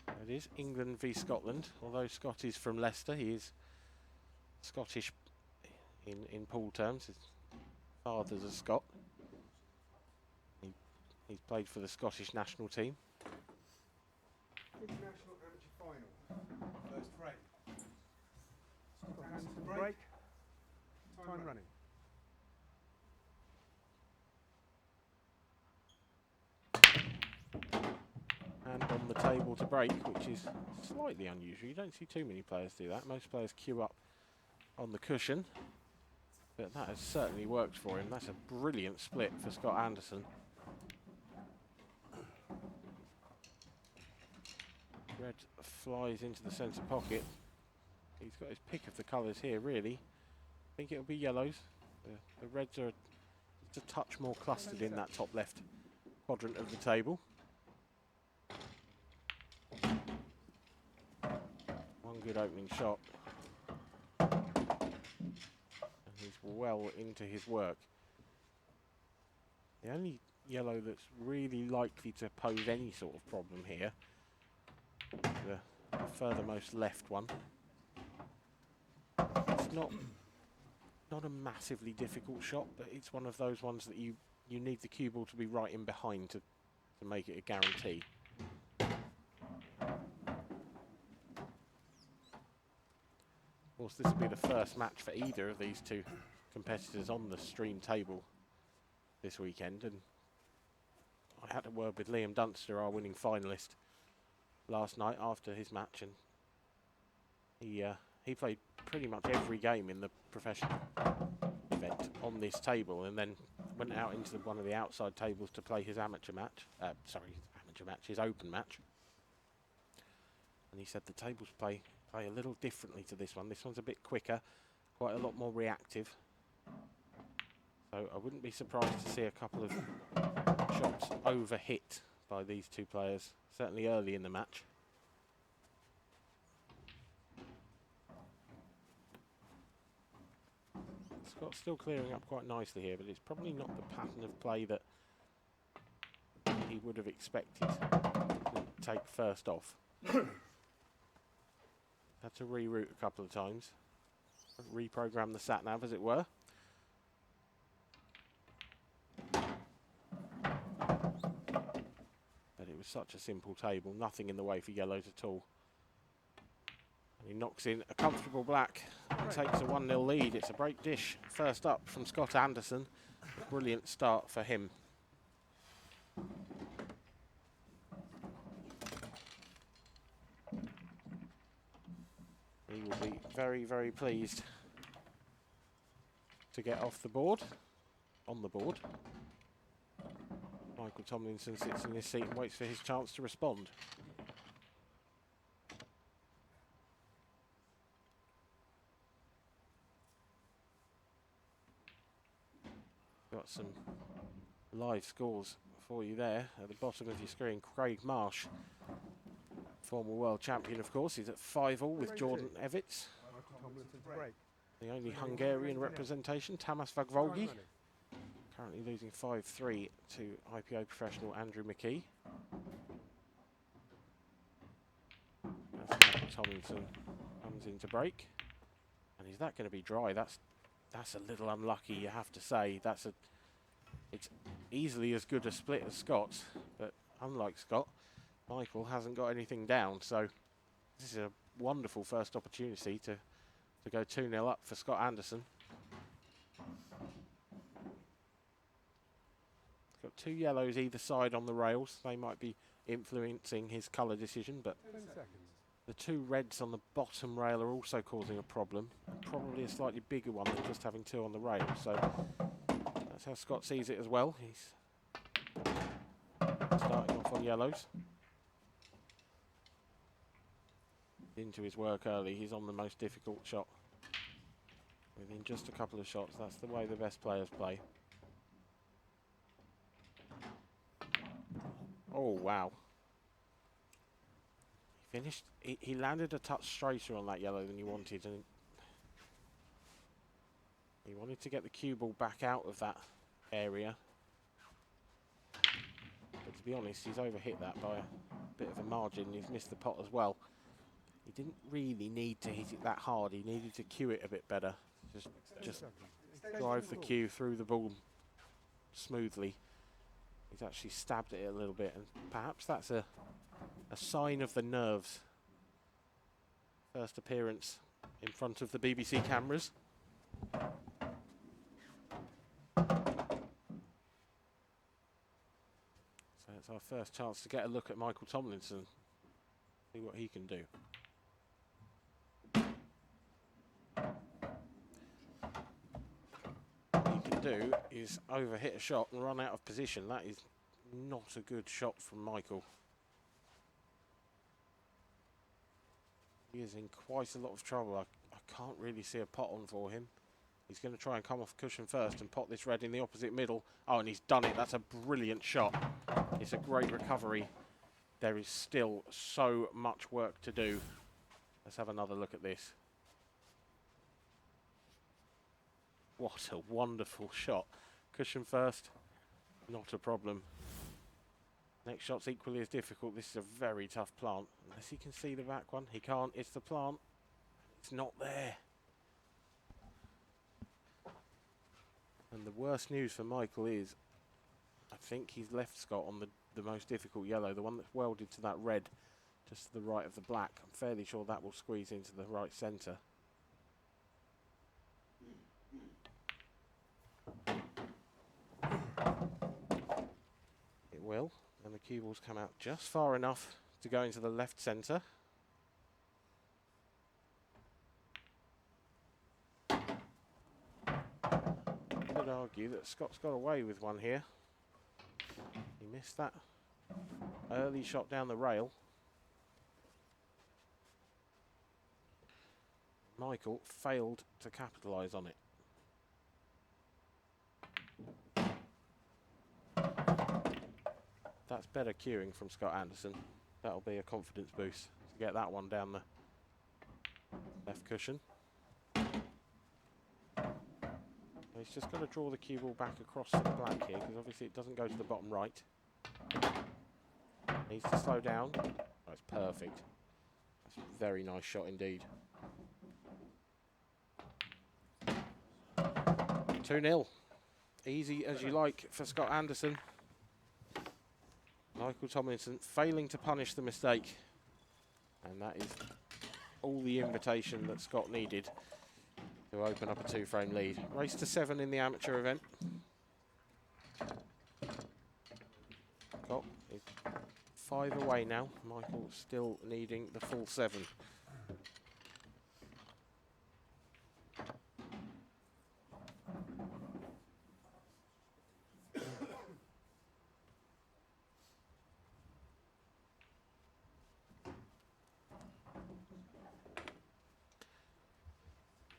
It is England v Scotland. Although Scott is from Leicester, he is Scottish in pool terms. His father's a Scot. He's played for the Scottish national team. International amateur final. First frame. Tomlinson break. Time running. And on the table to break, which is slightly unusual. You don't see too many players do that. Most players queue up on the cushion. But that has certainly worked for him. That's a brilliant split for Scott Anderson. Red flies into the centre pocket. He's got his pick of the colours here, really. I think it'll be yellows. The reds are just a touch more clustered in that top left quadrant of the table. One good opening shot. And he's well into his work. The only yellow that's really likely to pose any sort of problem here, the furthermost left one. It's not a massively difficult shot, but it's one of those ones that you need the cue ball to be right in behind to make it a guarantee. Of course, this will be the first match for either of these two competitors on the stream table this weekend, and I had a word with Liam Dunster, our winning finalist, last night after his match, and he played pretty much every game in the professional event on this table, and then went out into one of the outside tables to play his his open match. And he said the tables play a little differently to this one. This one's a bit quicker, quite a lot more reactive. So I wouldn't be surprised to see a couple of shots overhit by these two players, certainly early in the match. Scott's still clearing up quite nicely here, but it's probably not the pattern of play that he would have expected to take first off. Had to reroute a couple of times, reprogram the sat-nav as it were. But it was such a simple table, nothing in the way for yellows at all. And he knocks in a comfortable black and takes a 1-0 lead. It's a break dish first up from Scott Anderson. Brilliant start for him. He will be very, very pleased to get off the board, on the board. Michael Tomlinson sits in his seat and waits for his chance to respond. Got some live scores for you there at the bottom of your screen. Craig Marsh, former world champion, of course, he's at 5-all with Jordan Evitz. The only Hungarian representation, Tamas Vagvolgi, currently losing 5-3 to IPO professional Andrew McKee. As Michael Tomlinson comes into break. And is that going to be dry? That's a little unlucky, you have to say. It's easily as good a split as Scott's, but unlike Scott, Michael hasn't got anything down, so this is a wonderful first opportunity to go 2-0 up for Scott Anderson. Got two yellows either side on the rails. They might be influencing his colour decision, but the two reds on the bottom rail are also causing a problem, and probably a slightly bigger one than just having two on the rail. So that's how Scott sees it as well. He's starting off on yellows. Into his work early. He's on the most difficult shot. Within just a couple of shots, that's the way the best players play. Oh, wow. He finished. He landed a touch straighter on that yellow than he wanted, and he wanted to get the cue ball back out of that area. But to be honest, he's overhit that by bit of a margin. He's missed the pot as well. He didn't really need to hit it that hard. He needed to cue it a bit better. Just drive the cue through the ball smoothly. He's actually stabbed at it a little bit, and perhaps that's a sign of the nerves. First appearance in front of the BBC cameras. So it's our first chance to get a look at Michael Tomlinson, see what he can do. What he can do is overhit a shot and run out of position. That is not a good shot from Michael. He is in quite a lot of trouble. I can't really see a pot on for him. He's going to try and come off cushion first and pot this red in the opposite middle. Oh, and he's done it. That's a brilliant shot. It's a great recovery. There is still so much work to do. Let's have another look at this. What a wonderful shot. Cushion first, not a problem. Next shot's equally as difficult. This is a very tough plant. Unless he can see the back one. He can't. It's the plant. It's not there. And the worst news for Michael is, I think he's left Scott on the most difficult yellow, the one that's welded to that red, just to the right of the black. I'm fairly sure that will squeeze into the right centre. It will, and the cue balls come out just far enough to go into the left centre. I would argue that Scott's got away with one here. He missed that early shot down the rail. Michael failed to capitalise on it. That's better cueing from Scott Anderson. That'll be a confidence boost to get that one down the left cushion. He's just got to draw the cue ball back across to the black here, because obviously it doesn't go to the bottom right. Needs to slow down. That's perfect. That's a very nice shot indeed. 2-0. Easy as you like for Scott Anderson. Michael Tomlinson failing to punish the mistake. And that is all the invitation that Scott needed to open up a 2-frame lead. Race to 7 in the amateur event. Scott is 5 away now. Michael still needing the full 7.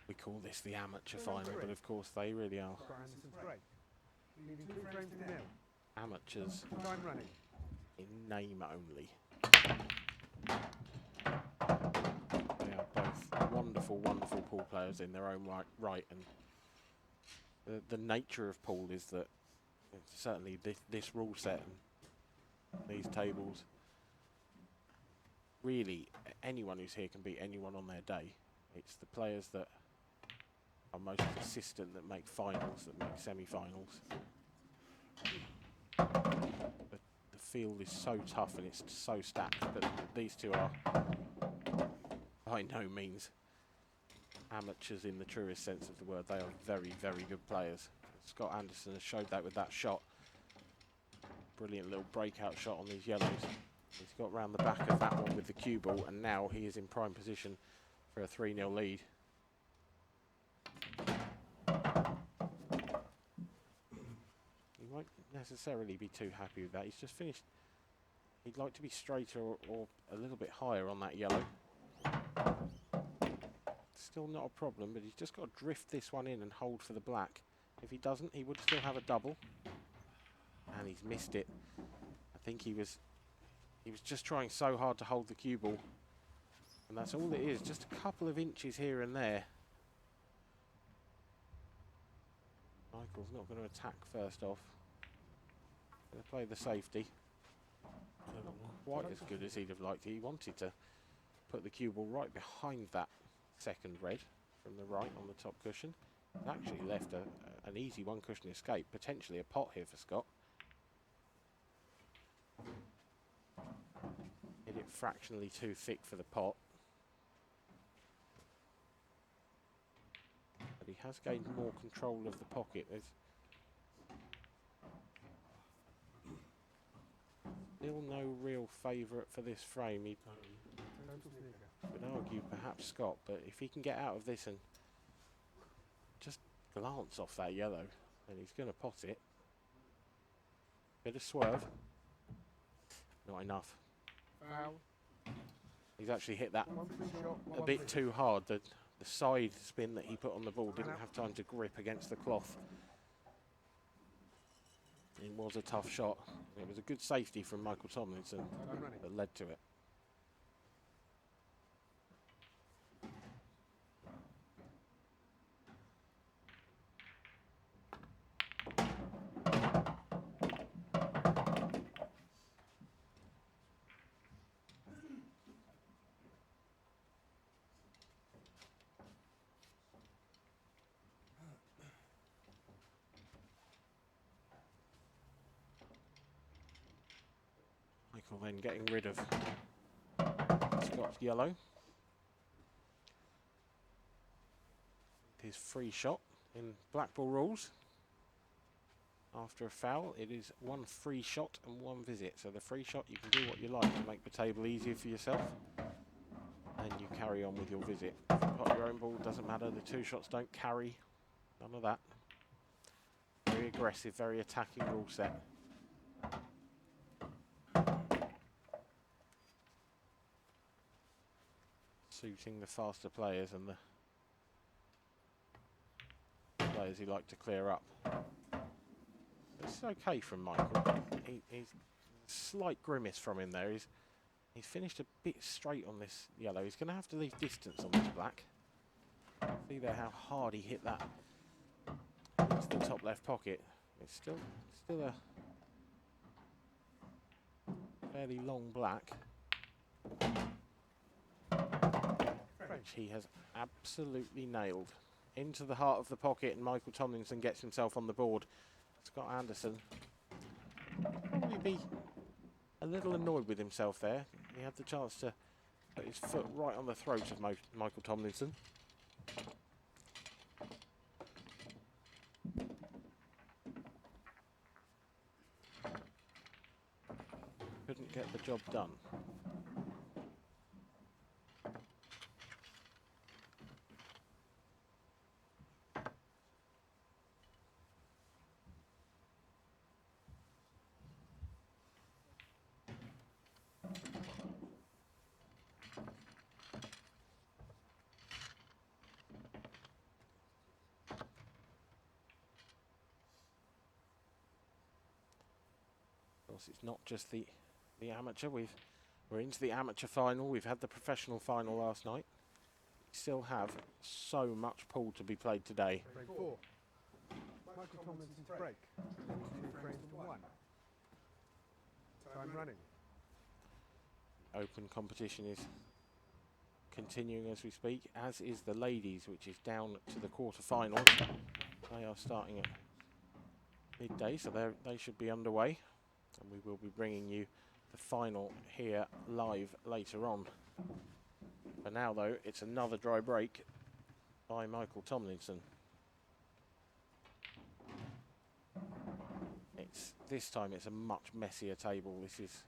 We call this the amateur final, but of course they really are amateurs Time running. in name only. They are both wonderful, wonderful pool players in their own right, and the nature of pool is that certainly this rule set and these tables, really anyone who's here can beat anyone on their day. It's the players that are most consistent that make finals, that make semi-finals. The field is so tough and it's so stacked, but these two are by no means amateurs in the truest sense of the word. They are very, very good players. Scott Anderson has showed that with that shot. Brilliant little breakout shot on these yellows. He's got round the back of that one with the cue ball, and now he is in prime position for a 3-0 lead. He won't necessarily be too happy with that. He's just finished. He'd like to be straighter or a little bit higher on that yellow. Still not a problem, but he's just got to drift this one in and hold for the black. If he doesn't, he would still have a double. And he's missed it. I think he was just trying so hard to hold the cue ball. And that's all it is, just a couple of inches here and there. Michael's not going to attack first off. Going to play the safety. Not quite as good as he'd have liked. He wanted to put the cue ball right behind that second red from the right on the top cushion. It actually left an easy one cushion escape, potentially a pot here for Scott. Hit it fractionally too thick for the pot. But he has gained more control of the pocket. There's still no real favourite for this frame. He would argue perhaps Scott, but if he can get out of this and just glance off that yellow, then he's going to pot it. Bit of swerve. Not enough. Foul. He's actually hit that One free shot. a bit too hard. The side spin that he put on the ball didn't have time to grip against the cloth. It was a tough shot. It was a good safety from Michael Tomlinson that led to it. Michael then getting rid of Scott's yellow. His free shot in black ball rules. After a foul, it is one free shot and one visit. So the free shot, you can do what you like to make the table easier for yourself. And you carry on with your visit. If you pot your own ball, doesn't matter. The two shots don't carry. None of that. Very aggressive, very attacking rule set. Suiting the faster players and the players who like to clear up. It's okay from Michael. He's a slight grimace from him there. He's finished a bit straight on this yellow. He's going to have to leave distance on this black. See there how hard he hit that into the top left pocket. It's still a fairly long black, which he has absolutely nailed. Into the heart of the pocket, and Michael Tomlinson gets himself on the board. Scott Anderson probably be a little annoyed with himself there. He had the chance to put his foot right on the throat of Michael Tomlinson. Couldn't get the job done. It's not just the amateur. We're into the amateur final. We've had the professional final last night. We still have so much pool to be played today. Break 4. Michael Tomlinson's break. 2 frames to 1. Time running. Open competition is continuing as we speak, as is the ladies, which is down to the quarter-finals. They are starting at midday, so they should be underway. And we will be bringing you the final here live later on. For now, though, it's another dry break by Michael Tomlinson. This time it's a much messier table. This is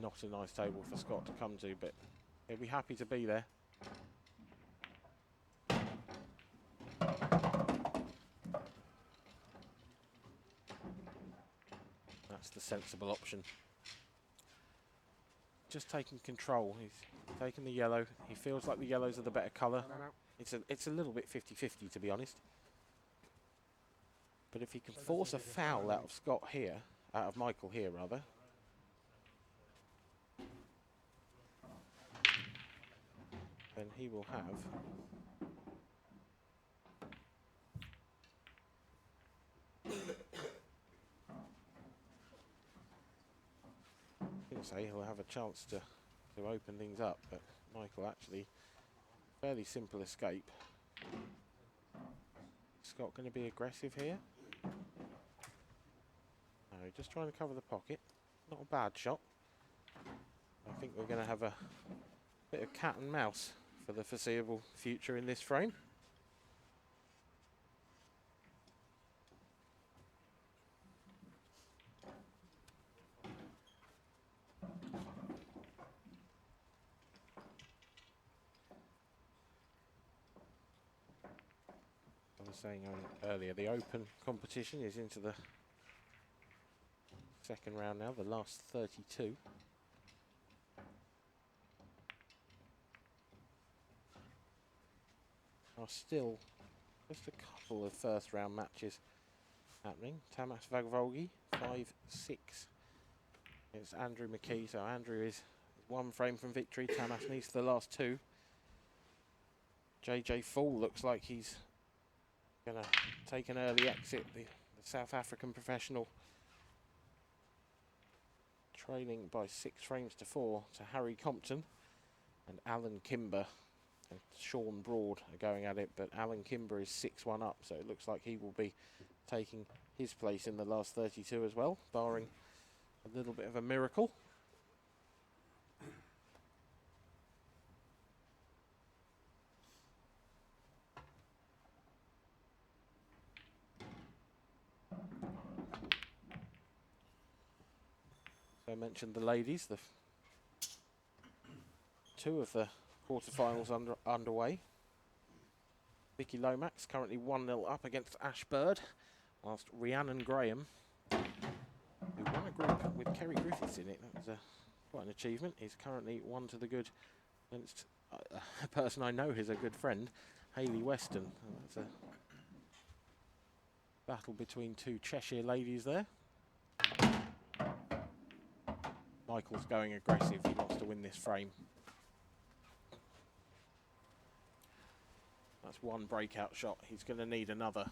not a nice table for Scott to come to, but he'll be happy to be there. That's the sensible option. Just taking control. He's taking the yellow. He feels like the yellows are the better colour. It's a little bit 50-50, to be honest. But if he can force a foul out of Scott here, out of Michael here rather, then he will have say, he'll have a chance to open things up, but Michael actually, fairly simple escape. Scott going to be aggressive here? No, just trying to cover the pocket. Not a bad shot. I think we're going to have a bit of cat and mouse for the foreseeable future in this frame. I was saying earlier, the Open competition is into the second round now, the last 32. Are still just a couple of first round matches happening. Tamas Vagvolgi, 5-6. It's Andrew McKee, so Andrew is one frame from victory. Tamas needs the last two. JJ Fall looks like he's going to take an early exit. The South African professional trailing by 6 frames to 4 to Harry Compton, and Alan Kimber and Sean Broad are going at it, but Alan Kimber is 6-1 up, so it looks like he will be taking his place in the last 32 as well, barring a little bit of a miracle. So I mentioned the ladies, the two of the quarterfinals underway. Vicky Lomax currently 1-0 up against Ash Bird, whilst Rhiannon Graham, who won a group with Kerry Griffiths in it, that was quite an achievement, is currently 1 to the good against a person I know is a good friend, Hayley Weston. That's a battle between two Cheshire ladies there. Michael's going aggressive, he wants to win this frame. That's one breakout shot, he's going to need another.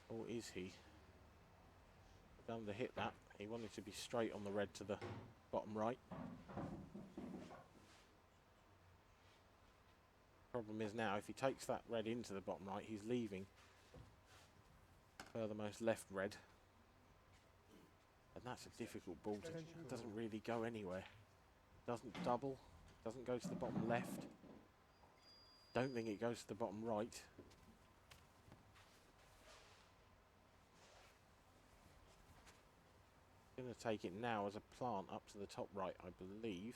Or is he? Done to hit that, he wanted to be straight on the red to the bottom right. Problem is now, if he takes that red into the bottom right, he's leaving furthermost left red. And that's a difficult ball. It doesn't really go anywhere. Doesn't double. Doesn't go to the bottom left. Don't think it goes to the bottom right. Going to take it now as a plant up to the top right, I believe.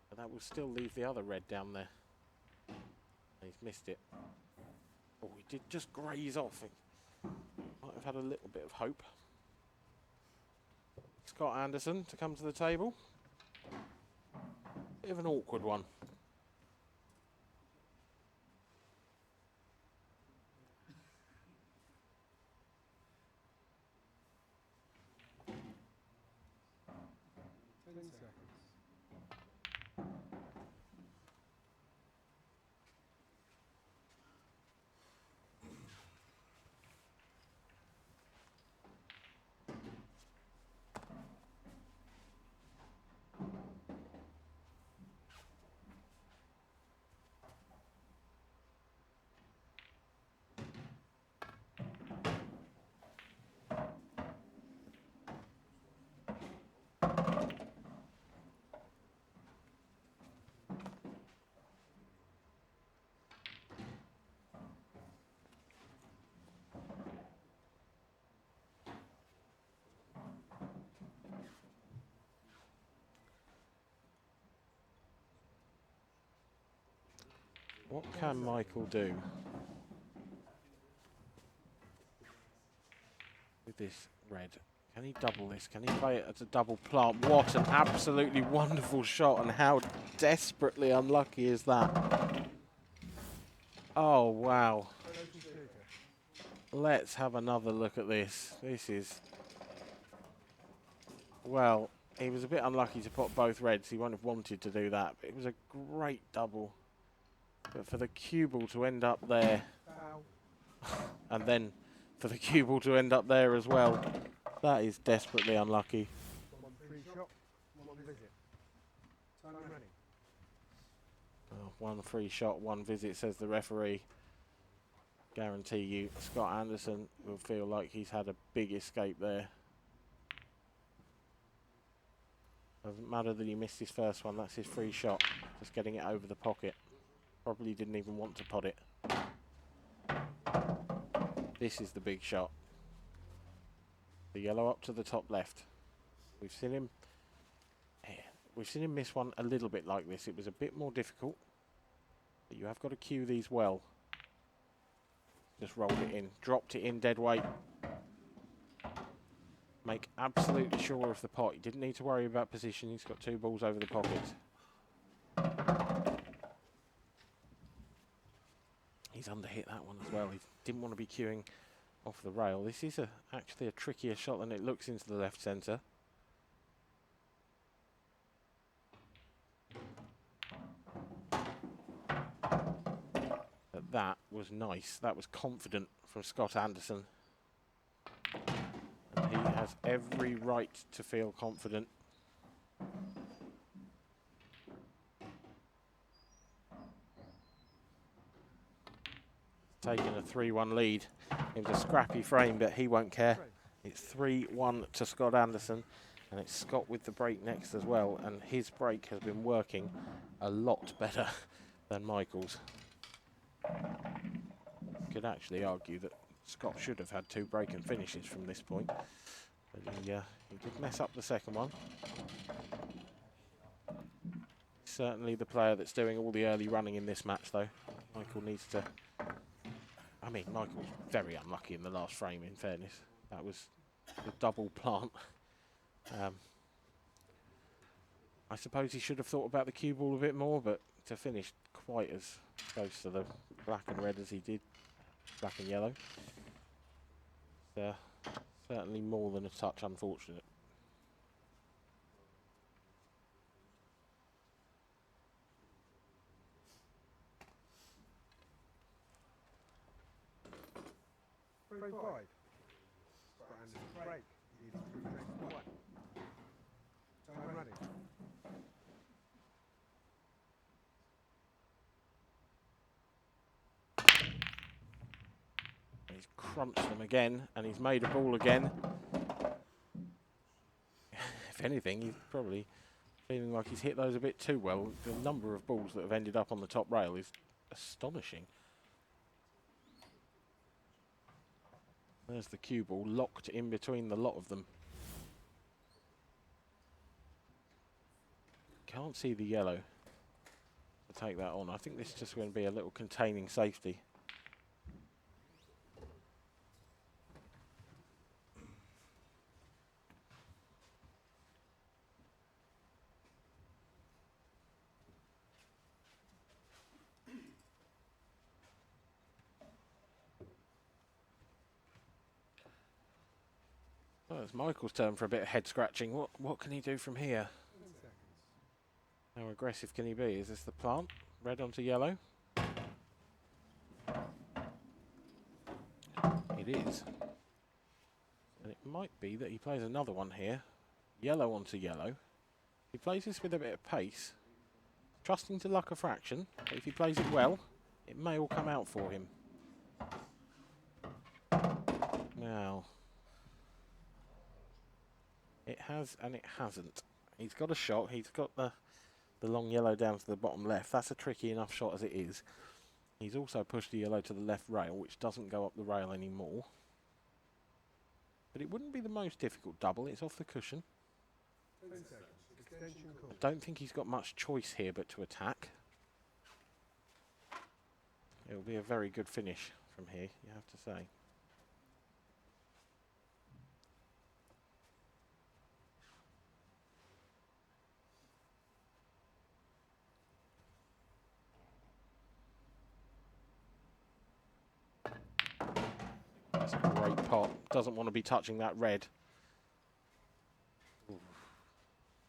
But that will still leave the other red down there. He's missed it. Oh, he did just graze off. Might have had a little bit of hope. Scott Anderson to come to the table. Bit of an awkward one. What can Michael do with this red? Can he double this? Can he play it as a double plant? What an absolutely wonderful shot, and how desperately unlucky is that? Oh, wow. Let's have another look at this. This is... Well, he was a bit unlucky to put both reds. He wouldn't have wanted to do that, but it was a great double. But for the cue ball to end up there, Foul. and then for the cue ball to end up there as well, that is desperately unlucky. One free shot. One visit. Time running. Oh, one free shot, one visit, says the referee. Guarantee you, Scott Anderson will feel like he's had a big escape there. Doesn't matter that he missed his first one, that's his free shot. Just getting it over the pocket. Probably didn't even want to pot it. This is the big shot. The yellow up to the top left. We've seen him miss one a little bit like this. It was a bit more difficult, but you have got to cue these well. Just rolled it in, dropped it in dead weight. Make absolutely sure of the pot. He didn't need to worry about position. He's got two balls over the pocket. He's underhit that one as well. He didn't want to be cueing off the rail. This is actually a trickier shot than it looks into the left centre. But that was nice. That was confident from Scott Anderson. And he has every right to feel confident. Taking a 3-1 lead. It was a scrappy frame, but he won't care. It's 3-1 to Scott Anderson, and it's Scott with the break next as well, and his break has been working a lot better than Michael's. Could actually argue that Scott should have had two break and finishes from this point, but he did mess up the second one. Certainly the player that's doing all the early running in this match, though. Michael needs to... I mean, Michael's very unlucky in the last frame, in fairness. That was the double plant. I suppose he should have thought about the cue ball a bit more, but to finish quite as close to the black and red as he did, black and yellow, certainly more than a touch unfortunate. Free 5. Scott Anderson break. He needs 3 breaks 1. Time running. He's crunched them again, and he's made a ball again. If anything, he's probably feeling like he's hit those a bit too well. The number of balls that have ended up on the top rail is astonishing. There's the cue ball locked in between the lot of them. Can't see the yellow to take that on. I think this is just going to be a little containing safety. Well, it's Michael's turn for a bit of head scratching. What can he do from here? 10 seconds. How aggressive can he be? Is this the plant? Red onto yellow? It is. And it might be that he plays another one here. Yellow onto yellow. He plays this with a bit of pace. Trusting to luck a fraction. But if he plays it well, it may all come out for him. Now... it has and it hasn't. He's got a shot. He's got the long yellow down to the bottom left. That's a tricky enough shot as it is. He's also pushed the yellow to the left rail, which doesn't go up the rail anymore. But it wouldn't be the most difficult double. It's off the cushion. 10 seconds. Extension call. I don't think he's got much choice here but to attack. It'll be a very good finish from here, you have to say. That's a great pot. Doesn't want to be touching that red. Ooh.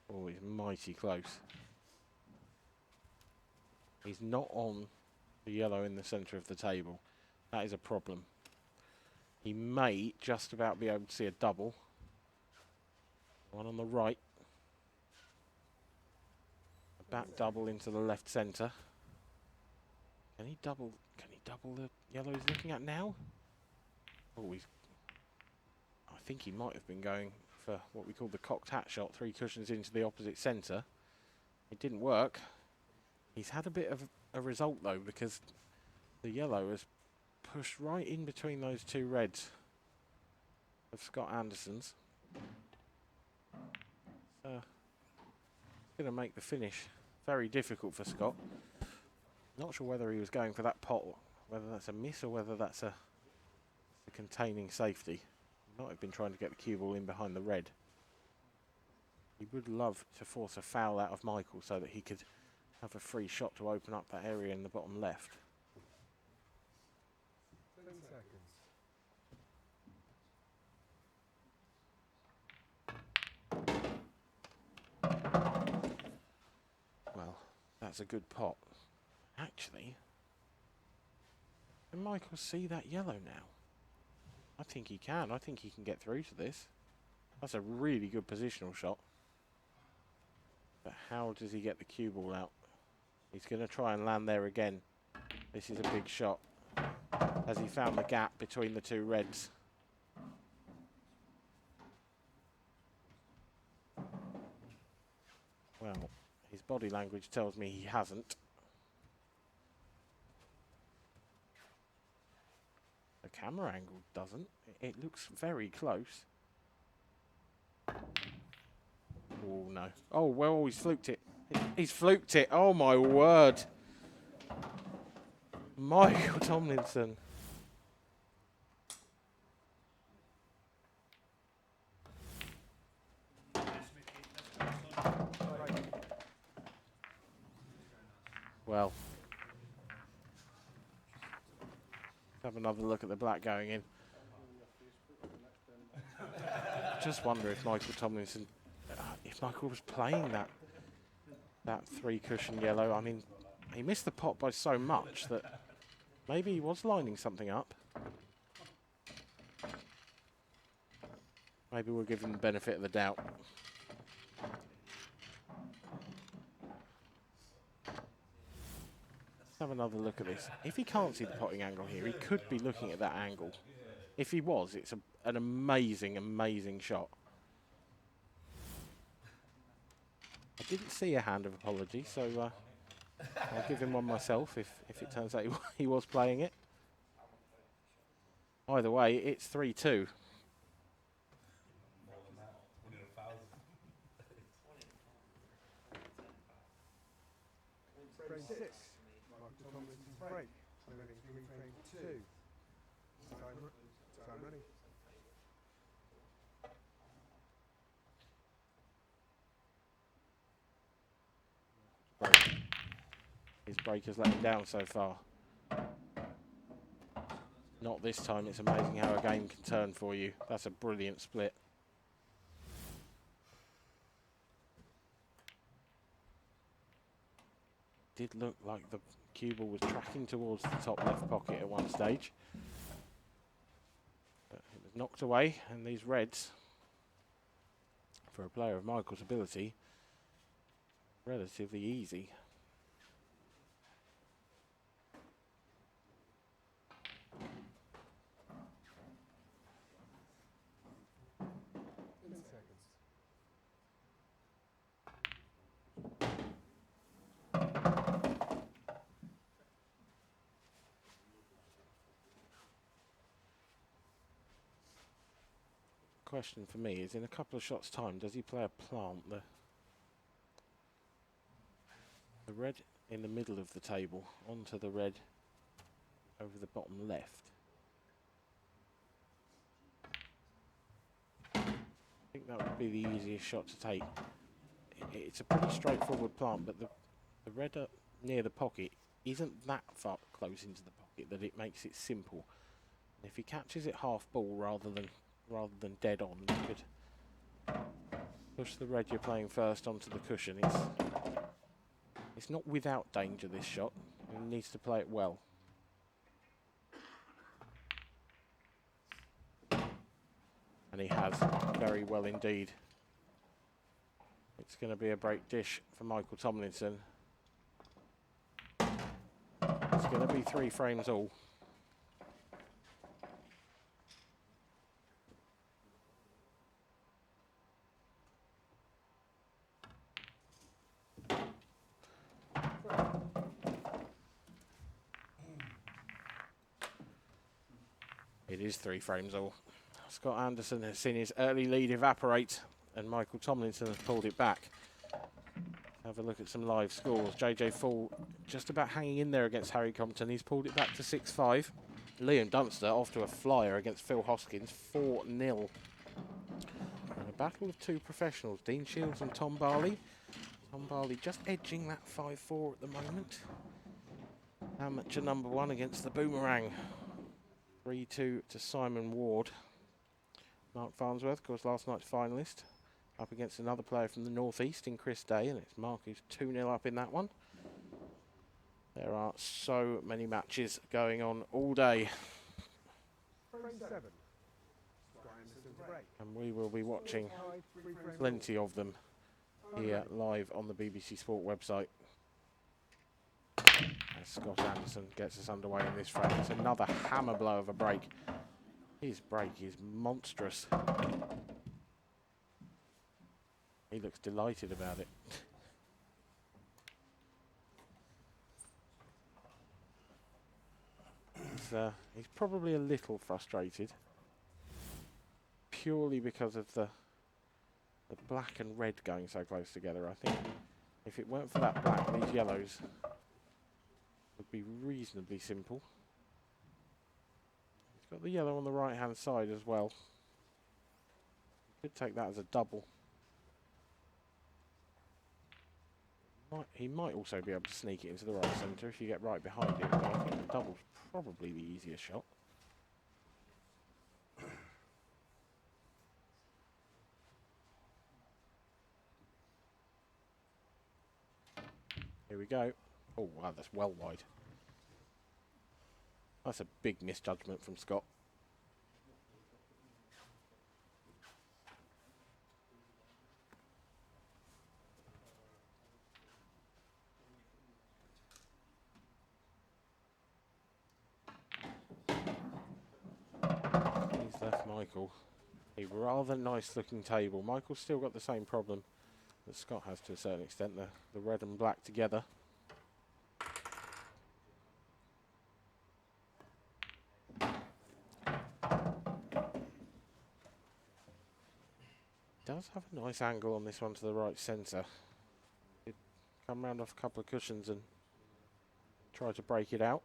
Oh, he's mighty close. He's not on the yellow in the centre of the table. That is a problem. He may just about be able to see a double. One on the right. A back double into the left centre. Can he double the yellow he's looking at now? Oh, I think he might have been going for what we call the cocked hat shot, 3 cushions into the opposite centre. It didn't work. He's had a bit of a result though, because the yellow has pushed right in between those 2 reds of Scott Anderson's. It's going to make the finish very difficult for Scott. Not sure whether he was going for that pot, whether that's a miss or whether that's a containing safety. He might have been trying to get the cue ball in behind the red. He would love to force a foul out of Michael so that he could have a free shot to open up that area in the bottom left. 10 seconds. Well, that's a good pot. Actually, can Michael see that yellow now? I think he can. I think he can get through to this. That's a really good positional shot. But how does he get the cue ball out? He's going to try and land there again. This is a big shot. Has he found the gap between the 2 reds? Well, his body language tells me he hasn't. The camera angle doesn't. It looks very close. Oh no. Oh well, he's fluked it. He's fluked it. Oh my word. Michael Tomlinson. Well, let's have another look at the black going in. Just wonder if Michael Tomlinson, if Michael was playing that 3 cushion yellow. I mean, he missed the pot by so much that maybe he was lining something up. Maybe we'll give him the benefit of the doubt. Have another look at this. If he can't see the potting angle here, he could be looking at that angle. If he was, it's an amazing, amazing shot. I didn't see a hand of apology, so I'll give him one myself if it turns out he was playing it. Either way, it's 3-2. Frame 6. Michael Tomlinson's break. Moving through frame 2. Time running. His break has let him down so far. Not this time. It's amazing how a game can turn for you. That's a brilliant split. Did look like the cue ball was tracking towards the top left pocket at one stage. But it was knocked away, and these reds, for a player of Michael's ability, relatively easy. Question for me is, in a couple of shots time, does he play a plant? The red in the middle of the table onto the red over the bottom left. I think that would be the easiest shot to take. It's a pretty straightforward plant, but the red up near the pocket isn't that far close into the pocket that it makes it simple. And if he catches it half ball rather than dead on, you could push the red you're playing first onto the cushion. It's not without danger, this shot. and needs to play it well. And he has, very well indeed. It's going to be a break dish for Michael Tomlinson. It's going to be 3 frames all. It is 3 frames all. Scott Anderson has seen his early lead evaporate, and Michael Tomlinson has pulled it back. Have a look at some live scores. JJ Fall just about hanging in there against Harry Compton. He's pulled it back to 6-5. Liam Dunster off to a flyer against Phil Hoskins, 4-0. And a battle of 2 professionals, Dean Shields and Tom Barley. Tom Barley just edging that 5-4 at the moment. Amateur number 1 against the Boomerang. 3-2 to Simon Ward. Mark Farnsworth, of course, last night's finalist, up against another player from the northeast in Chris Day, and it's Mark who's 2-0 up in that one. There are so many matches going on all day. Frame 7. Scott Anderson to break. And we will be watching 3 frames plenty of them here live on the BBC Sport website. As Scott Anderson gets us underway in this frame. It's another hammer blow of a break. His break is monstrous. He looks delighted about it. He's probably a little frustrated, purely because of the black and red going so close together. I think if it weren't for that black, these yellows would be reasonably simple. He's got the yellow on the right hand side as well. Could take that as a double. He might also be able to sneak it into the right centre if you get right behind it, but I think the double's probably the easier shot. Here we go. Oh wow, that's well wide. That's a big misjudgment from Scott. He's left Michael a rather nice looking table. Michael's still got the same problem that Scott has to a certain extent, the red and black together. Does have a nice angle on this one to the right centre. He'd come round off a couple of cushions and try to break it out.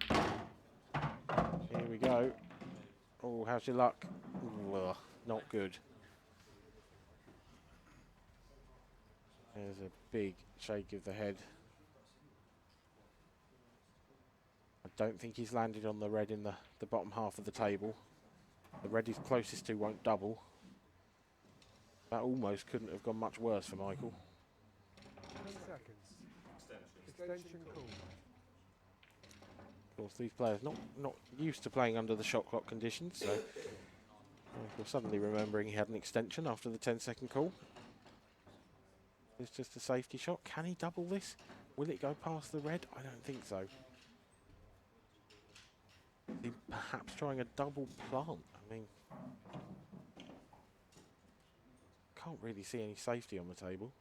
Here we go. Oh, how's your luck? Ugh, not good. There's a big shake of the head. I don't think he's landed on the red in the bottom half of the table. The red he's closest to won't double. That almost couldn't have gone much worse for Michael. 10 seconds. Extension call. Of course, these players not used to playing under the shot clock conditions, so Michael suddenly remembering he had an extension after the 10-second call. It's just a safety shot. Can he double this? Will it go past the red? I don't think so. Is he perhaps trying a double plant? I mean, can't really see any safety on the table.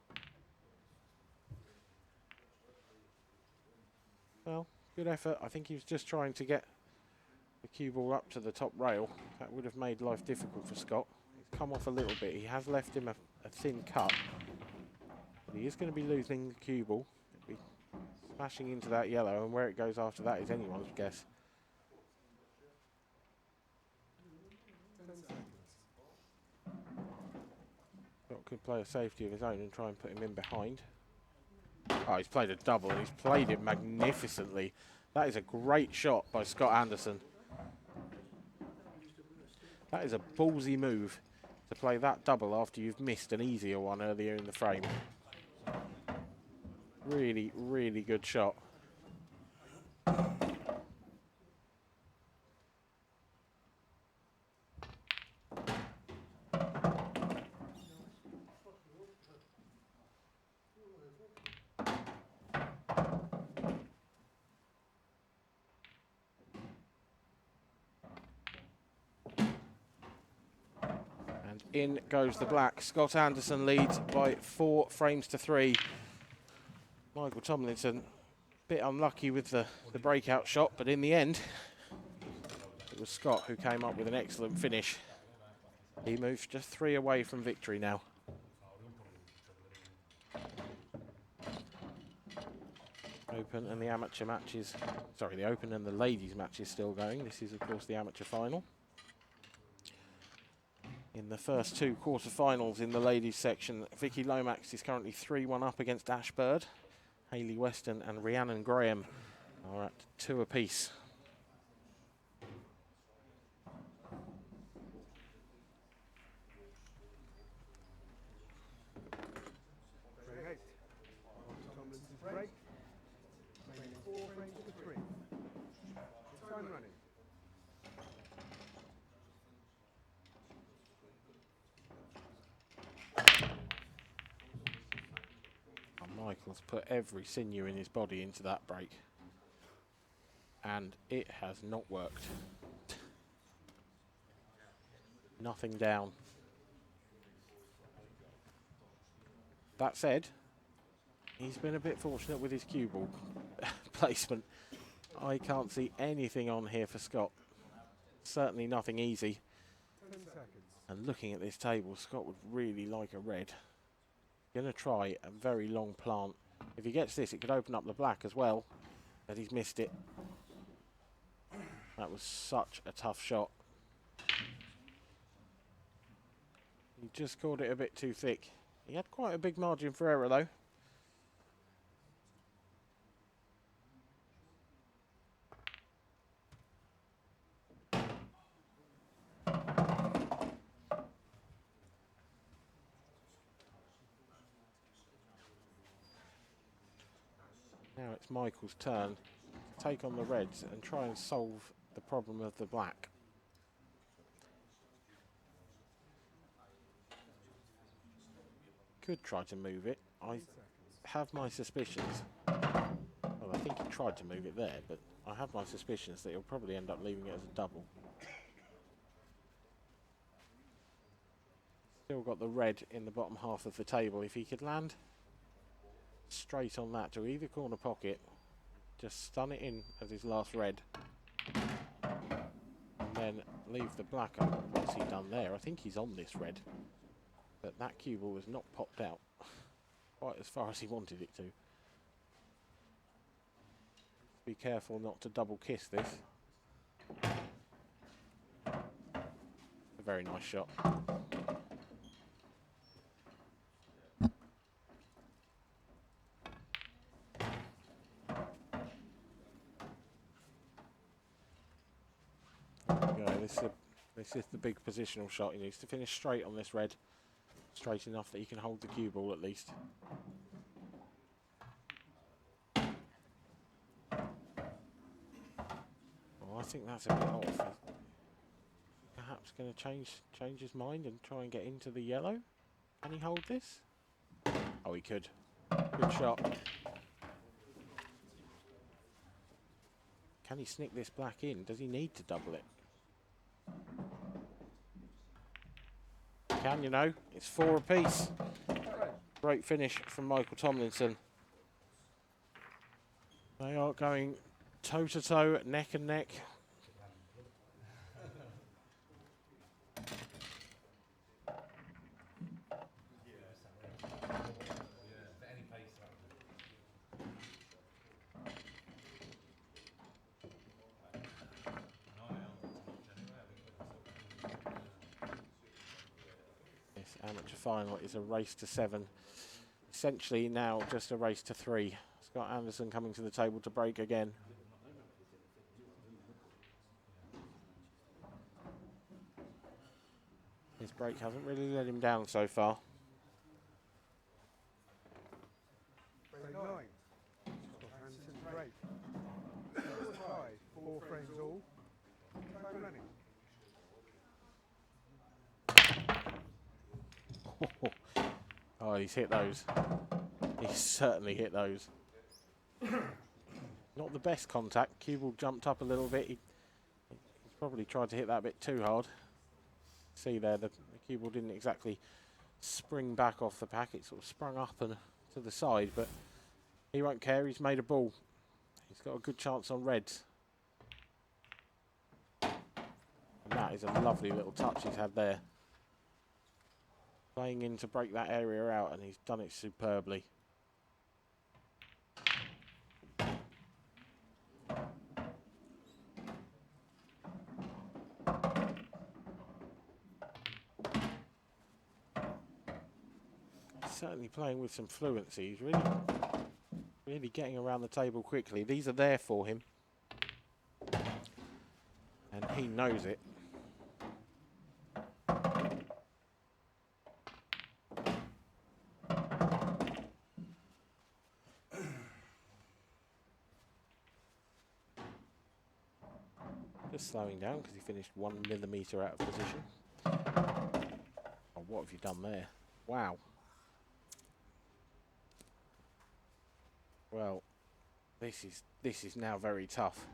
Well, good effort. I think he was just trying to get the cue ball up to the top rail. That would have made life difficult for Scott. He's come off a little bit. He has left him a thin cut. But he is going to be losing the cue ball. It'll be smashing into that yellow, and where it goes after that is anyone's guess. 10 seconds. Scott could play a safety of his own and try and put him in behind. Oh, he's played a double, and he's played it magnificently. That is a great shot by Scott Anderson. That is a ballsy move to play that double after you've missed an easier one earlier in the frame. Really, really good shot. in goes the black. Scott Anderson leads by 4 frames to 3. Michael Tomlinson, bit unlucky with the breakout shot, but in the end, it was Scott who came up with an excellent finish. He moves just 3 away from victory now. Open and the amateur matches, sorry, the Open and the ladies match is still going. This is, of course, the amateur final. In the first 2 quarter-finals in the ladies section, Vicky Lomax is currently 3-1 up against Ash Bird. Hayley Weston and Rhiannon Graham are at 2 apiece. Break 8. Tomlinson's break. Making 4 frames to 3. Time running. And Michael's put every sinew in his body into that break. And it has not worked. Nothing down. That said, he's been a bit fortunate with his cue ball placement. I can't see anything on here for Scott. Certainly nothing easy. 10 seconds. And looking at this table, Scott would really like a red. Going to try a very long plant. If he gets this, it could open up the black as well. But he's missed it. That was such a tough shot. He just caught it a bit too thick. He had quite a big margin for error though. Now it's Michael's turn to take on the reds and try and solve the problem of the black. Could try to move it. I have my suspicions. Well, I think he tried to move it there, but I have my suspicions that he'll probably end up leaving it as a double. Still got the red in the bottom half of the table. If he could land straight on that to either corner pocket, just stun it in as his last red, and then leave the black up. What's he done there? I think he's on this red, but that cue ball has not popped out quite as far as he wanted it to. Be careful not to double kiss this. A very nice shot. This is the big positional shot. He needs to finish straight on this red. Straight enough that he can hold the cue ball at least. Well, I think that's a bit off. He's perhaps going to change his mind and try and get into the yellow. Can he hold this? Oh, he could. Good shot. Can he sneak this black in? Does he need to double it? Can, you know, it's 4 apiece. Great finish from Michael Tomlinson. They are going toe to toe, neck and neck. Amateur final is a race to 7. Essentially now just a race to 3. Scott Anderson coming to the table to break again. His break hasn't really let him down so far. Break 9. Scott Anderson's break. 4 frames all. Time running. Oh, he's hit those. He's certainly hit those. Not the best contact. Cue ball jumped up a little bit. He's probably tried to hit that a bit too hard. See there, the Cue ball didn't exactly spring back off the pack. It sort of sprung up and to the side, but he won't care. He's made a ball. He's got a good chance on reds. And that is a lovely little touch he's had there. Playing in to break that area out, and he's done it superbly. Certainly playing with some fluency. He's really getting around the table quickly. These are there for him, and he knows it. Just slowing down because he finished 1 millimetre out of position. Oh, what have you done there? Wow. Well, this is now very tough.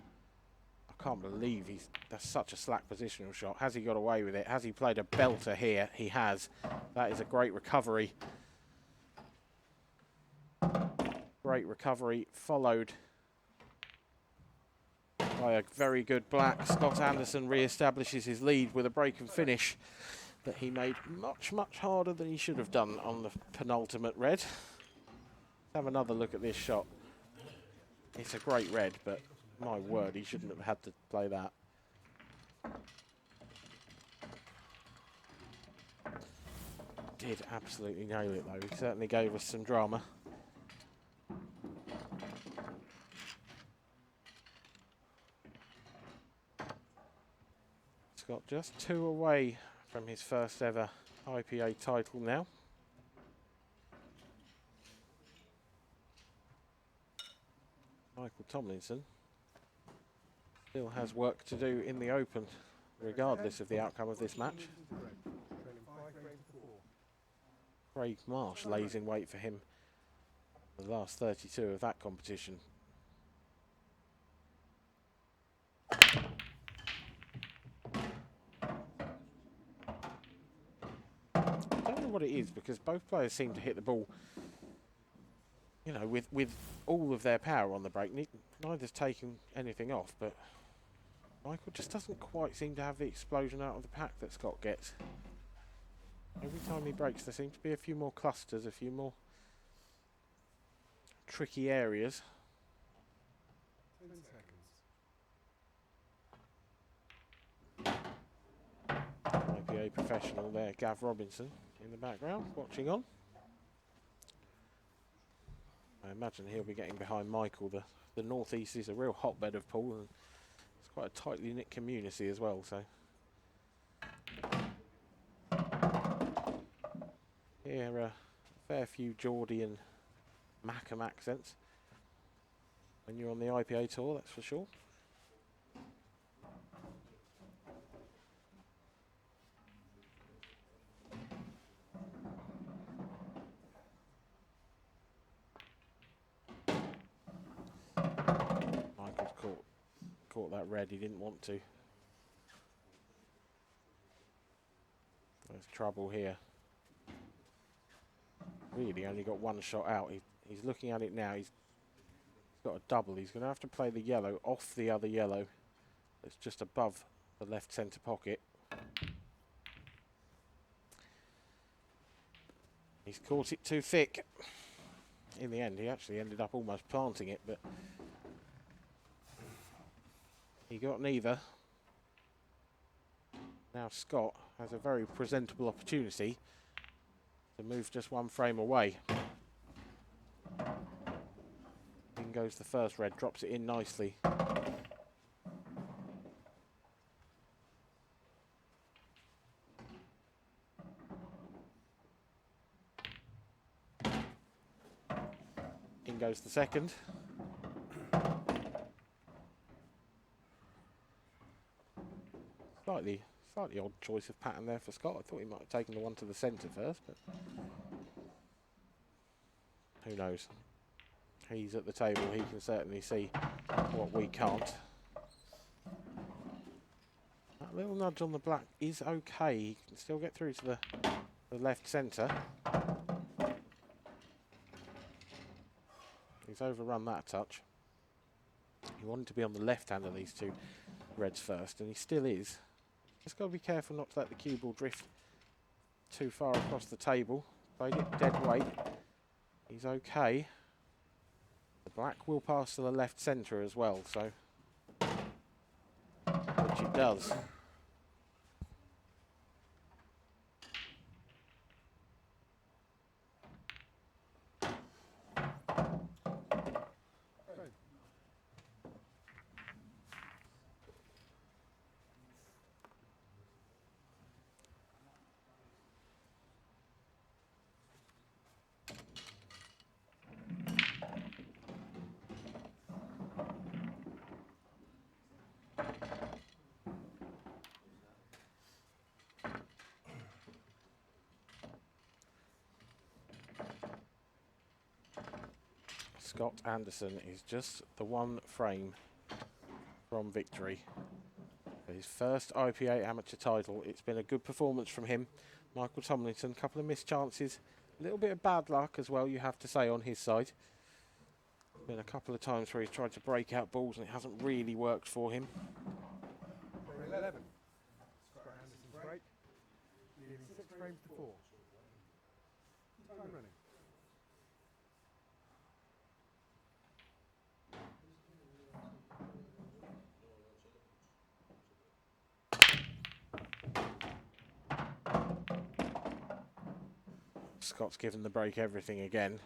I can't believe that's such a slack positional shot. Has he got away with it? Has he played a belter here? He has. That is a great recovery. Great recovery, followed by a very good black. Scott Anderson re-establishes his lead with a break and finish that he made much, much harder than he should have done on the penultimate red. Let's have another look at this shot. It's a great red, but my word, he shouldn't have had to play that. Did absolutely nail it though. He certainly gave us some drama. Scott just 2 away from his first ever IPA title now. Michael Tomlinson still has work to do in the Open, regardless of the outcome of this match. Craig Marsh lays in wait for him for the last 32 of that competition. I don't know what it is, because both players seem to hit the ball, you know, with all of their power on the break. Neither's taken anything off, but Michael just doesn't quite seem to have the explosion out of the pack that Scott gets. Every time he breaks, there seem to be a few more clusters, a few more tricky areas. 10 seconds. IPA professional there, Gav Robinson, in the background, watching on. I imagine he'll be getting behind Michael. The northeast is a real hotbed of pool, and it's quite a tightly knit community as well, so. Here a fair few Geordie and Mackham accents when you're on the IPA tour, that's for sure. Michael's caught that red, he didn't want to. There's trouble here. Really only got one shot out. He's looking at it now. He's got a double. He's going to have to play the yellow off the other yellow that's just above the left centre pocket. He's caught it too thick. In the end, he actually ended up almost planting it, but he got neither. Now Scott has a very presentable opportunity to move just one frame away. In goes the first red, drops it in nicely. In goes the second. Slightly odd choice of pattern there for Scott. I thought he might have taken the one to the centre first, but who knows? He's at the table, he can certainly see what we can't. That Little nudge on the black is okay. He can still get through to the left centre. He's overrun that a touch. He wanted to be on the left hand of these two reds first, and he still is. Just got to be careful not to let the cue ball drift too far across the table. Played it dead weight. He's okay. The black will pass to the left centre as well, so which it does. Scott Anderson is just the one frame from victory. For his first IPA amateur title, it's been a good performance from him. Michael Tomlinson, a couple of missed chances, a little bit of bad luck as well, you have to say, on his side. Been a couple of times where he's tried to break out balls and it hasn't really worked for him. 11. Scott Anderson's break. Leaving 6 frames to 4. Time running. Scott's given the break everything again.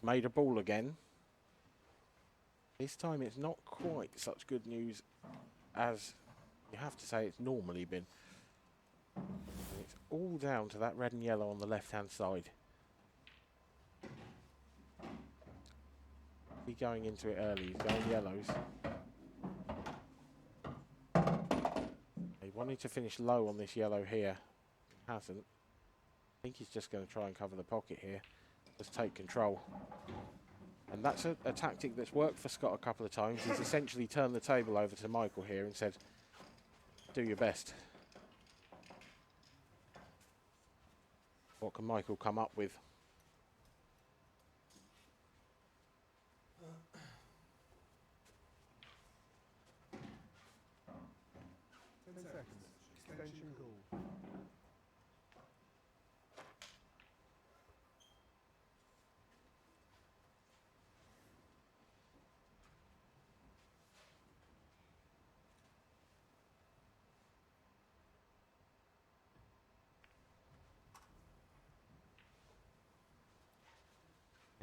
Made a ball again. This time it's not quite such good news as you have to say it's normally been. And it's all down to that red and yellow on the left-hand side. He's going into it early. He's going yellows. He wanted to finish low on this yellow here. Hasn't. I think he's just going to try and cover the pocket here. Just take control. And that's a tactic that's worked for Scott a couple of times. He's essentially turned the table over to Michael here and said, do your best. What can Michael come up with? 10 seconds. Extension call.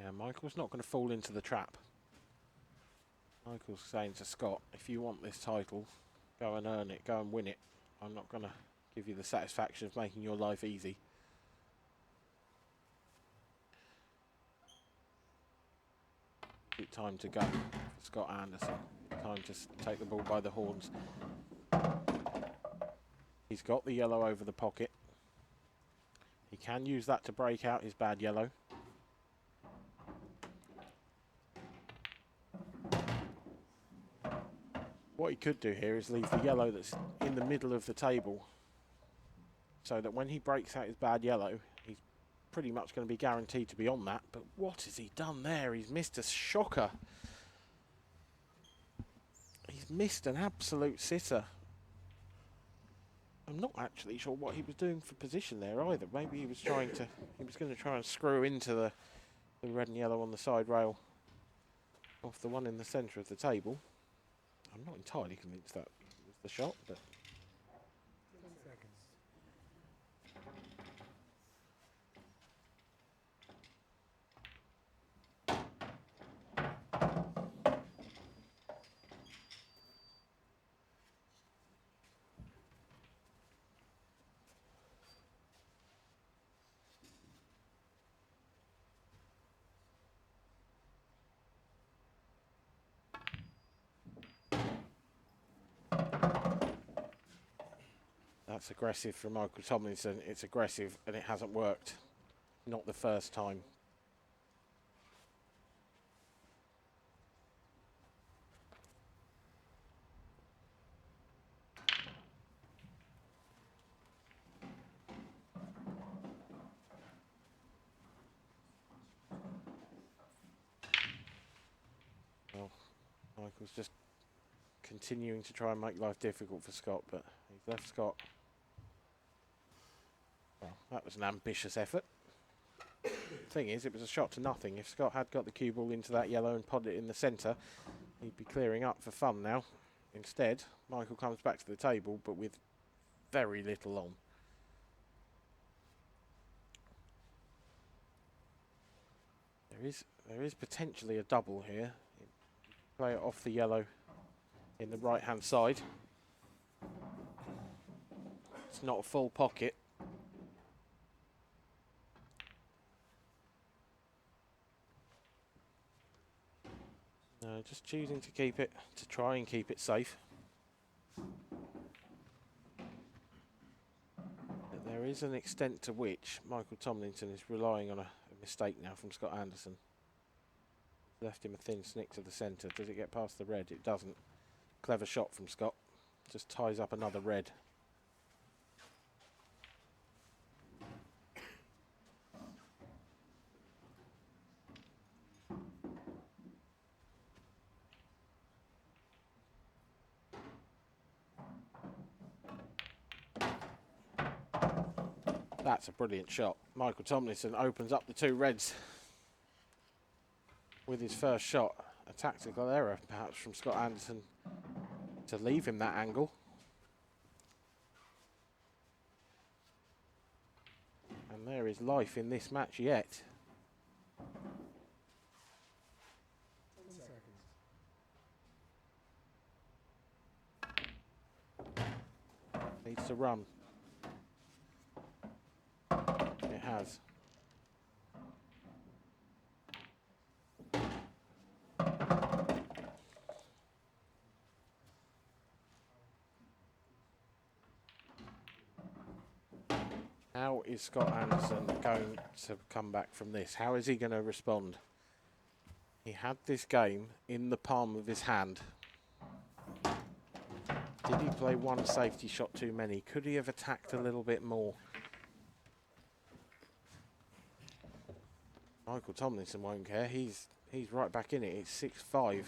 Yeah, Michael's not going to fall into the trap. Michael's saying to Scott, if you want this title, go and earn it, go and win it. I'm not going to give you the satisfaction of making your life easy. Time to go for Scott Anderson. Time to take the ball by the horns. He's got the yellow over the pocket. He can use that to break out his bad yellow. What he could do here is leave the yellow that's in the middle of the table so that when he breaks out his bad yellow, he's pretty much going to be guaranteed to be on that. But what has he done there? He's missed a shocker. He's missed an absolute sitter. I'm not actually sure what he was doing for position there either. Maybe he was going to try and screw into the red and yellow on the side rail off the one in the centre of the table. I'm not entirely convinced that was the shot, but 10 seconds. that's aggressive from Michael Tomlinson. It's aggressive and it hasn't worked. Not the first time. Michael's just continuing to try and make life difficult for Scott, but he's left Scott. Well, that was an ambitious effort. Thing is, it was a shot to nothing. If Scott had got the cue ball into that yellow and podded it in the centre, he'd be clearing up for fun now. Instead, Michael comes back to the table, but with very little on. There is potentially a double here. Play it off the yellow in the right-hand side. It's not a full pocket. No, just choosing to keep it, to try and keep it safe. But there is an extent to which Michael Tomlinson is relying on a mistake now from Scott Anderson. Left him a thin snick to the centre. Does it get past the red? It doesn't. Clever shot from Scott. Just ties up another red. That's a brilliant shot. Michael Tomlinson opens up the two reds with his first shot. A tactical error perhaps from Scott Anderson to leave him that angle. And there is life in this match yet. 10 seconds. Needs to run. It has. How is Scott Anderson going to come back from this? How is he going to respond? He had this game in the palm of his hand. Did he play one safety shot too many? Could he have attacked a little bit more? Michael Tomlinson won't care. He's right back in it. It's 6-5.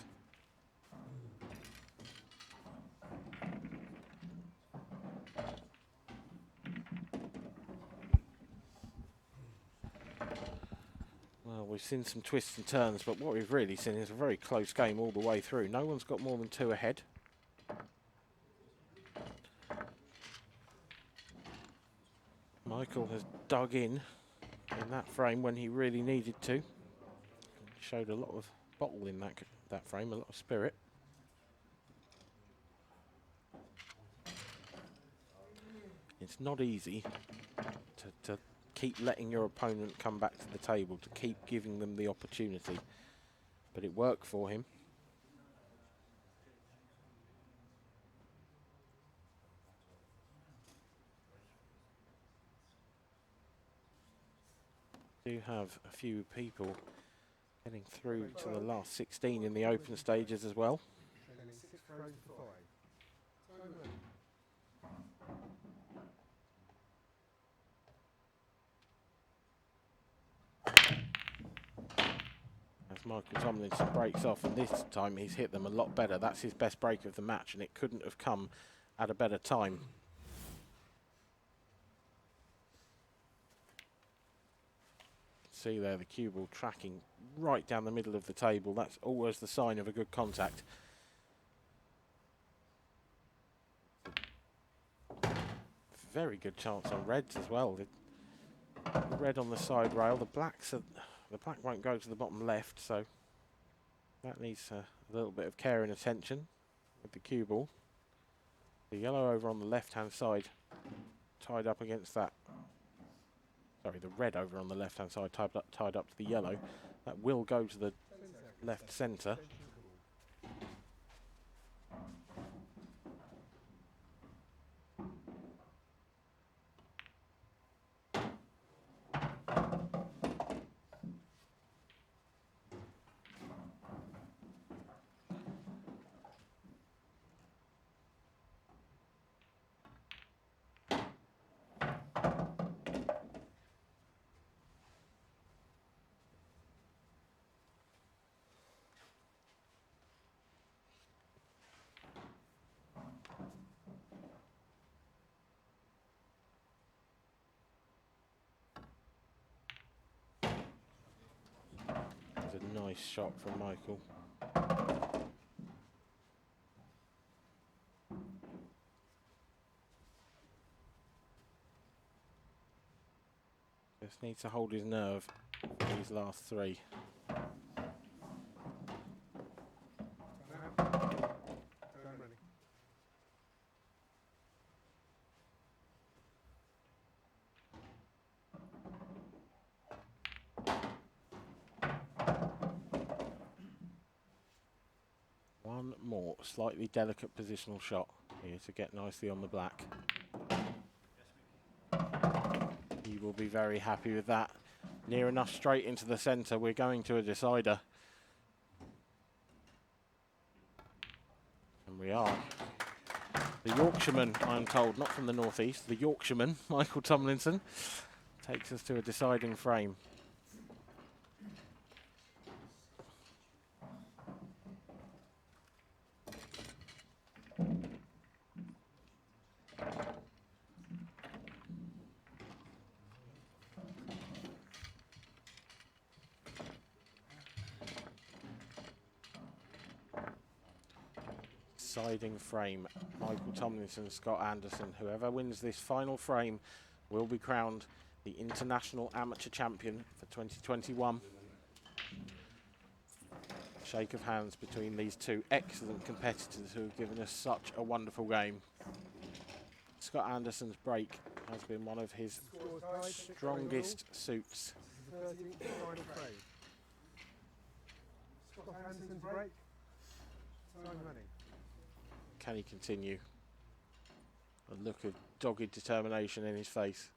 Well, we've seen some twists and turns, but what we've really seen is a very close game all the way through. No one's got more than 2 ahead. Michael has dug in that frame when he really needed to. He showed a lot of bottle in that frame, a lot of spirit. It's not easy to keep letting your opponent come back to the table, to keep giving them the opportunity. But it worked for him. Do have a few people getting through to the last 16 in the open stages as well. 6 frames to 5. Time out. As Michael Tomlinson breaks off, and this time he's hit them a lot better. That's his best break of the match, and it couldn't have come at a better time. See there, the cue ball tracking right down the middle of the table. That's always the sign of a good contact. Very good chance on reds as well. The red on the side rail. The black won't go to the bottom left, so that needs a little bit of care and attention with the cue ball. The yellow over on the left-hand side, tied up against that. Sorry, the red over on the left-hand side, tied up to the yellow. That will go to the left centre. Nice shot from Michael. Just needs to hold his nerve for these last three. One more slightly delicate positional shot here to get nicely on the black. He will be very happy with that. Near enough straight into the centre. We're going to a decider. And we are. The Yorkshireman, I'm told, not from the northeast, the Yorkshireman, Michael Tomlinson, takes us to a deciding frame. Deciding frame, Michael Tomlinson, Scott Anderson. Whoever wins this final frame will be crowned the International Amateur Champion for 2021. Shake of hands between these two excellent competitors who have given us such a wonderful game. Scott Anderson's break has been one of his strongest suits. Scott Anderson's break. Time running. Can he continue? A look of dogged determination in his face.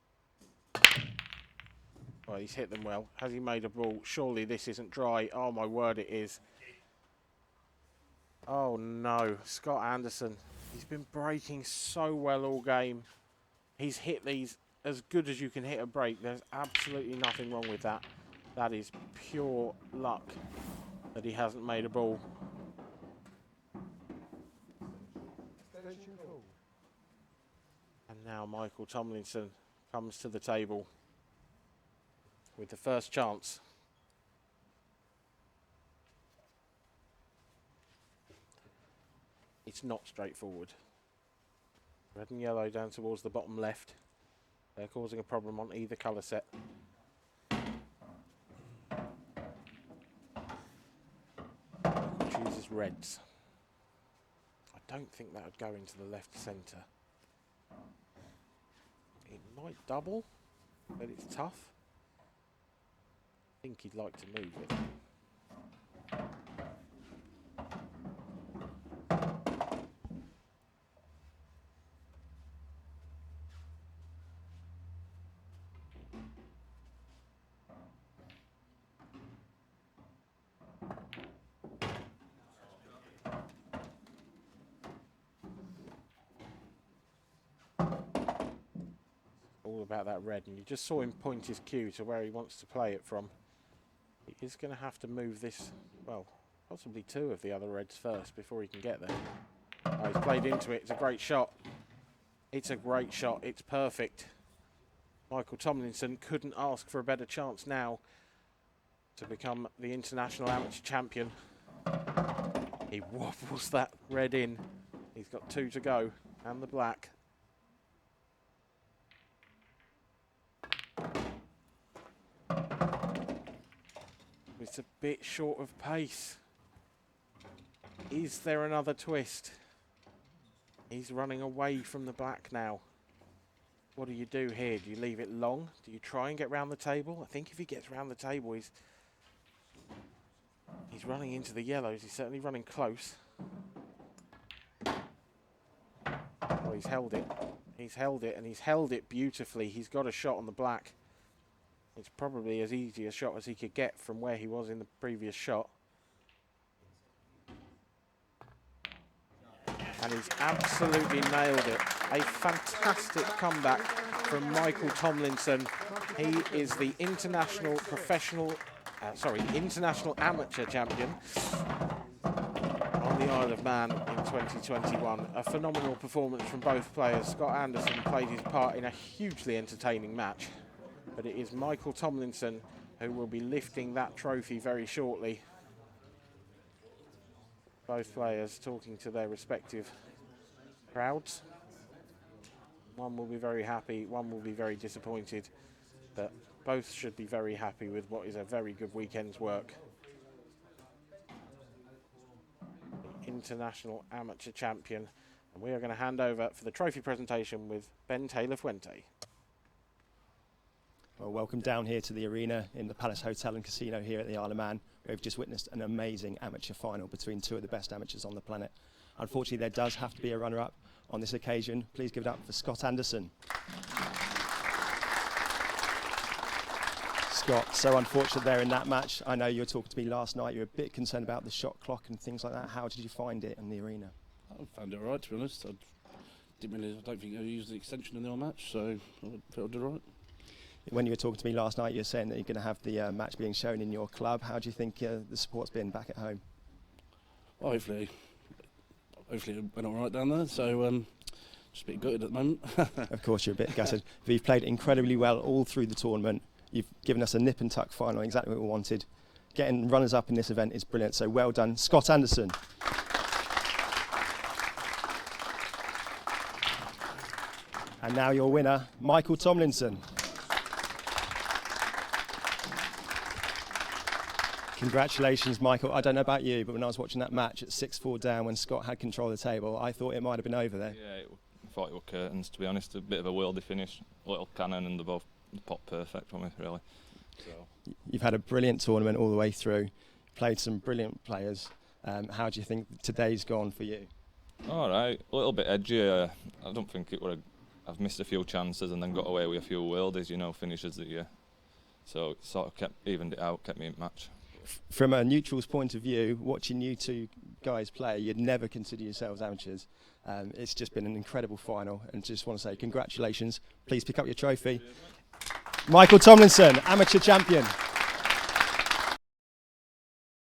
Well, he's hit them well. Has he made a ball? Surely this isn't dry. Oh my word, it is. Oh no, Scott Anderson. He's been breaking so well all game. He's hit these as good as you can hit a break. There's absolutely nothing wrong with that. That is pure luck that he hasn't made a ball. And now Michael Tomlinson comes to the table with the first chance. It's not straightforward. Red and yellow down towards the bottom left. They're causing a problem on either colour set. Chooses reds. I don't think that would go into the left centre. It might double, but it's tough. I think he'd like to move it. All about that red, and you just saw him point his cue to where he wants to play it from. He is going to have to move this, well, possibly two of the other reds first before he can get there. Oh, he's played into it. It's a great shot. It's a great shot. It's perfect. Michael Tomlinson couldn't ask for a better chance now to become the International Amateur Champion. He wobbles that red in. He's got two to go, and the black. It's a bit short of pace. Is there another twist? He's running away from the black now. What do you do here? Do you leave it long? Do you try and get round the table? I think if he gets round the table, he's running into the yellows. He's certainly running close. Oh, he's held it. He's held it, and he's held it beautifully. He's got a shot on the black. It's probably as easy a shot as he could get from where he was in the previous shot. And he's absolutely nailed it. A fantastic comeback from Michael Tomlinson. He is the international international amateur champion on the Isle of Man in 2021. A phenomenal performance from both players. Scott Anderson played his part in a hugely entertaining match. But it is Michael Tomlinson who will be lifting that trophy very shortly. both players talking to their respective crowds. One will be very happy, one will be very disappointed, but both should be very happy with what is a very good weekend's work. The International Amateur Champion, and we are going to hand over for the trophy presentation with Ben Taylor-Fuente. Well, welcome down here to the arena in the Palace Hotel and Casino here at the Isle of Man. We've just witnessed an amazing amateur final between two of the best amateurs on the planet. Unfortunately, there does have to be a runner-up on this occasion. Please give it up for Scott Anderson. Scott, so unfortunate there in that match. I know you were talking to me last night. You were a bit concerned about the shot clock and things like that. How did you find it in the arena? I found it all right, to be honest. I don't think I used the extension in the match, so I felt I did all right. When you were talking to me last night, you were saying that you're going to have the match being shown in your club. How do you think the support's been back at home? Well, hopefully it went all right down there, so just a bit gutted at the moment. Of course, you're a bit gutted. But you've played incredibly well all through the tournament. You've given us a nip and tuck final, exactly what we wanted. Getting runners up in this event is brilliant, so well done, Scott Anderson. And now your winner, Michael Tomlinson. Congratulations, Michael. I don't know about you, but when I was watching that match at 6-4 down when Scott had control of the table, I thought it might have been over there. Yeah, I thought it were curtains, to be honest. A bit of a worldy finish, little cannon, and they both popped perfect for me, really. So. You've had a brilliant tournament all the way through, played some brilliant players. How do you think today's gone for you? All right, a little bit edgy. I don't think it would. I've missed a few chances and then got away with a few worldies, finishes that year. So it sort of evened it out, kept me in match. From a neutral's point of view, watching you two guys play, you'd never consider yourselves amateurs. It's just been an incredible final, and just want to say congratulations. Please pick up your trophy. Michael Tomlinson, amateur champion.